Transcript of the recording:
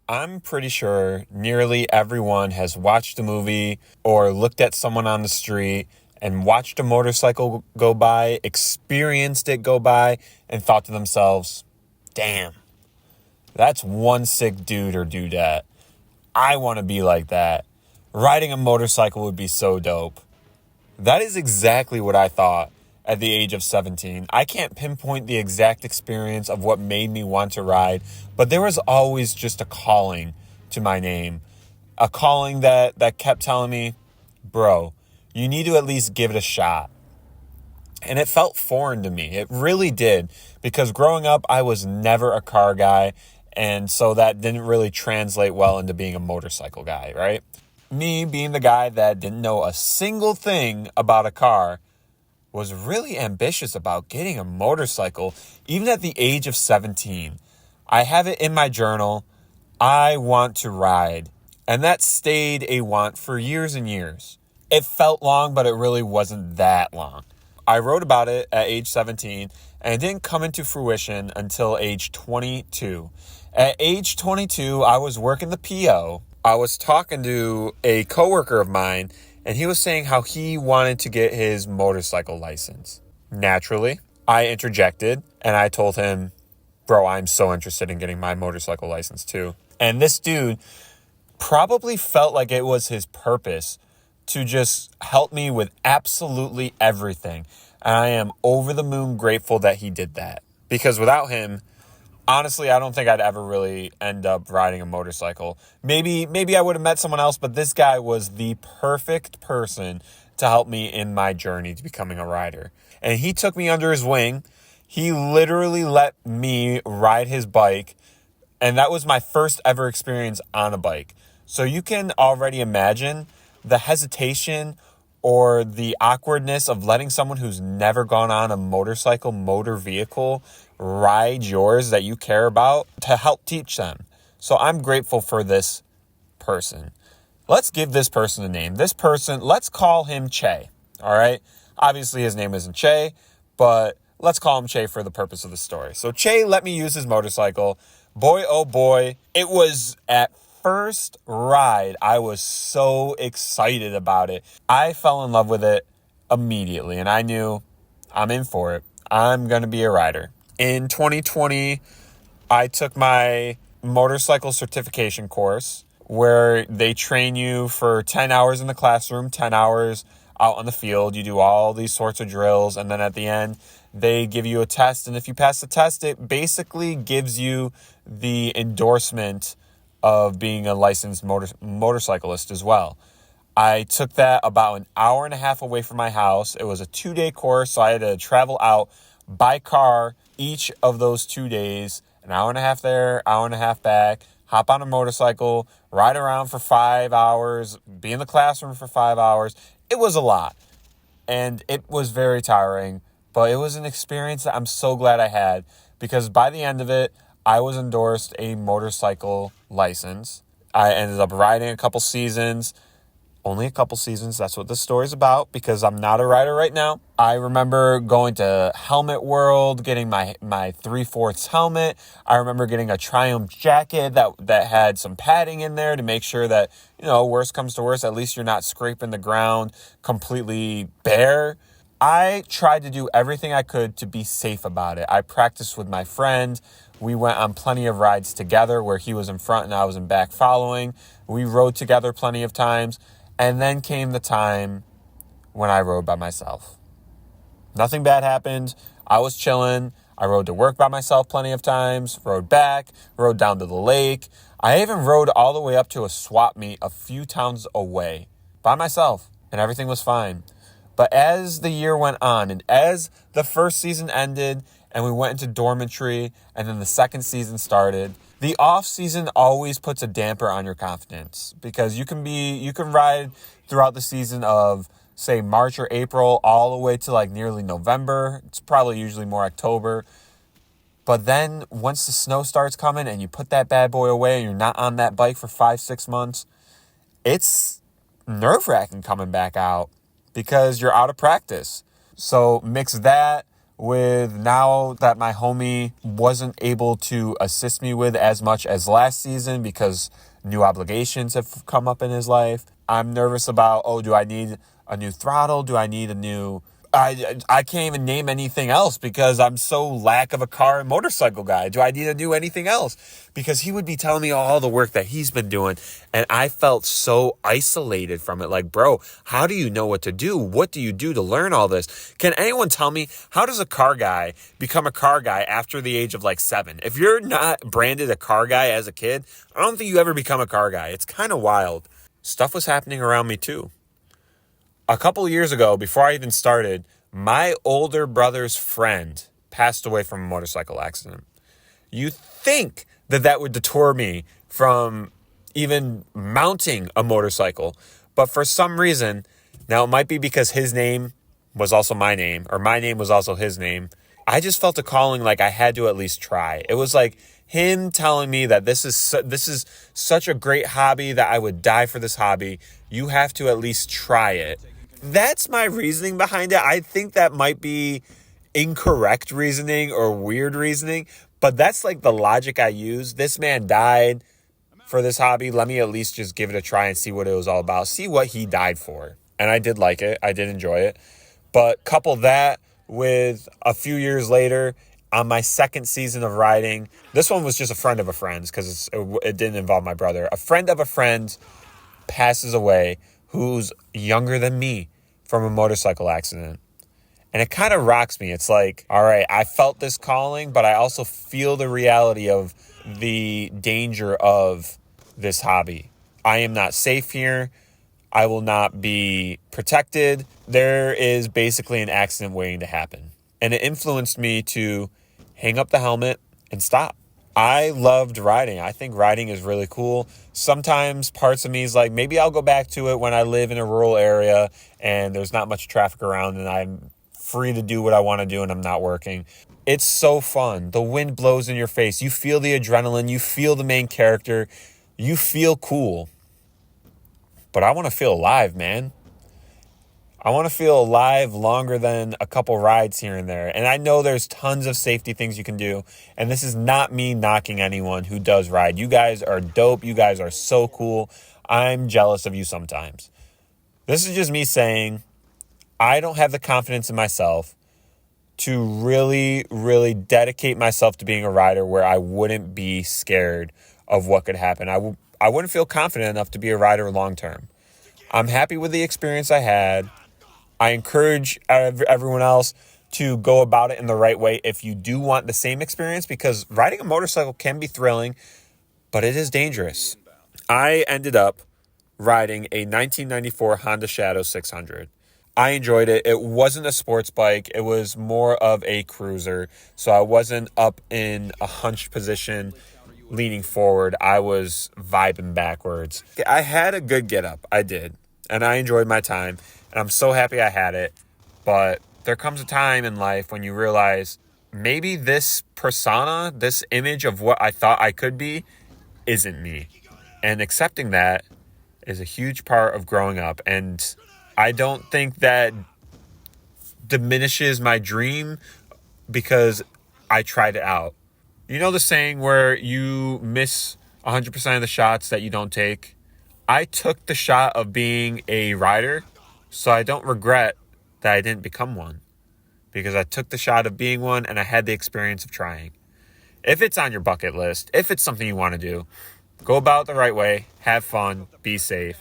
I'm pretty sure nearly everyone has watched a movie or looked at someone on the street and watched a motorcycle go by, experienced it go by, and thought to themselves, damn, that's one sick dude or dudette. I want to be like that. Riding a motorcycle would be so dope. That is exactly what I thought at the age of 17. I can't pinpoint the exact experience of what made me want to ride, but there was always just a calling to my name. A calling that kept telling me, bro, you need to at least give it a shot. And it felt foreign to me. It really did. Because growing up, I was never a car guy. And so that didn't really translate well into being a motorcycle guy, right? Me being the guy that didn't know a single thing about a car was really ambitious about getting a motorcycle, even at the age of 17. I have it in my journal. I want to ride. And that stayed a want for years and years. It felt long, but it really wasn't that long. I wrote about it at age 17, and it didn't come into fruition until age 22. At age 22, I was working the PO. I was talking to a coworker of mine, and he was saying how he wanted to get his motorcycle license. Naturally, I interjected, and I told him, bro, I'm so interested in getting my motorcycle license too. And this dude probably felt like it was his purpose to just help me with absolutely everything. And I am over the moon grateful that he did that. Because without him, honestly, I don't think I'd ever really end up riding a motorcycle. Maybe I would have met someone else, but this guy was the perfect person to help me in my journey to becoming a rider. And he took me under his wing. He literally let me ride his bike. And that was my first ever experience on a bike. So you can already imagine the hesitation or the awkwardness of letting someone who's never gone on a motor vehicle, ride yours that you care about to help teach them. So I'm grateful for this person. Let's give this person a name. This person, let's call him Che. All right. Obviously his name isn't Che, but let's call him Che for the purpose of the story. So Che let me use his motorcycle. Boy, oh boy, it was at first ride, I was so excited about it. I fell in love with it immediately, and I knew I'm in for it. I'm going to be a rider. In 2020, I took my motorcycle certification course where they train you for 10 hours in the classroom, 10 hours out on the field. You do all these sorts of drills, and then at the end, they give you a test. And if you pass the test, it basically gives you the endorsement of being a licensed motorcyclist as well. I took that about an hour and a half away from my house. It was a 2-day course, so I had to travel out by car each of those 2 days, an hour and a half there, hour and a half back, hop on a motorcycle, ride around for 5 hours, be in the classroom for 5 hours. It was a lot, and it was very tiring, but it was an experience that I'm so glad I had, because by the end of it, I was endorsed a motorcycle license. I ended up riding a couple seasons, only a couple seasons. That's what this story's about, because I'm not a rider right now. I remember going to Helmet World, getting my 3/4 helmet. I remember getting a Triumph jacket that had some padding in there to make sure that, worst comes to worst, at least you're not scraping the ground completely bare. I tried to do everything I could to be safe about it. I practiced with my friend. We went on plenty of rides together where he was in front and I was in back following. We rode together plenty of times. And then came the time when I rode by myself. Nothing bad happened. I was chilling. I rode to work by myself plenty of times, rode back, rode down to the lake. I even rode all the way up to a swap meet a few towns away by myself, and everything was fine. But as the year went on, and as the first season ended, and we went into dormitory, and then the second season started, the off season always puts a damper on your confidence, because you can ride throughout the season of, say, March or April all the way to like nearly November. It's probably usually more October. But then once the snow starts coming and you put that bad boy away and you're not on that bike for 5-6 months, it's nerve-wracking coming back out because you're out of practice. So mix that with now that my homie wasn't able to assist me with as much as last season because new obligations have come up in his life. I'm nervous about, do I need a new throttle? Do I need a new... I can't even name anything else because I'm so lack of a car and motorcycle guy. Do I need to do anything else? Because he would be telling me all the work that he's been doing, and I felt so isolated from it. Like, bro, how do you know what to do? What do you do to learn all this? Can anyone tell me, how does a car guy become a car guy after the age of like 7? If you're not branded a car guy as a kid, I don't think you ever become a car guy. It's kind of wild. Stuff was happening around me too. A couple years ago, before I even started, my older brother's friend passed away from a motorcycle accident. You think that would deter me from even mounting a motorcycle, but for some reason, now it might be because his name was also my name, or my name was also his name, I just felt a calling like I had to at least try. It was like him telling me that this is such a great hobby that I would die for this hobby. You have to at least try it. That's my reasoning behind it. I think that might be incorrect reasoning or weird reasoning, but that's like the logic I use. This man died for this hobby. Let me at least just give it a try and see what it was all about. See what he died for. And I did like it. I did enjoy it. But couple that with a few years later, on my second season of riding, this one was just a friend of a friend's because it didn't involve my brother. A friend of a friend passes away who's younger than me from a motorcycle accident. And it kind of rocks me. It's like, all right, I felt this calling, but I also feel the reality of the danger of this hobby. I am not safe here. I will not be protected. There is basically an accident waiting to happen. And it influenced me to hang up the helmet and stop. I loved riding. I think riding is really cool. Sometimes parts of me is like, maybe I'll go back to it when I live in a rural area and there's not much traffic around and I'm free to do what I want to do and I'm not working. It's so fun. The wind blows in your face. You feel the adrenaline. You feel the main character. You feel cool. But I want to feel alive, man. I want to feel alive longer than a couple rides here and there. And I know there's tons of safety things you can do. And this is not me knocking anyone who does ride. You guys are dope. You guys are so cool. I'm jealous of you sometimes. This is just me saying I don't have the confidence in myself to really, really dedicate myself to being a rider where I wouldn't be scared of what could happen. I wouldn't feel confident enough to be a rider long term. I'm happy with the experience I had. I encourage everyone else to go about it in the right way if you do want the same experience, because riding a motorcycle can be thrilling, but it is dangerous. I ended up riding a 1994 Honda Shadow 600. I enjoyed it. It wasn't a sports bike. It was more of a cruiser. So I wasn't up in a hunched position leaning forward. I was vibing backwards. I had a good get up. I did. And I enjoyed my time. And I'm so happy I had it. But there comes a time in life when you realize maybe this persona, this image of what I thought I could be, isn't me. And accepting that is a huge part of growing up. And I don't think that diminishes my dream because I tried it out. You know the saying where you miss 100% of the shots that you don't take? I took the shot of being a rider, so I don't regret that I didn't become one, because I took the shot of being one and I had the experience of trying. If it's on your bucket list, if it's something you want to do, go about it the right way, have fun, be safe.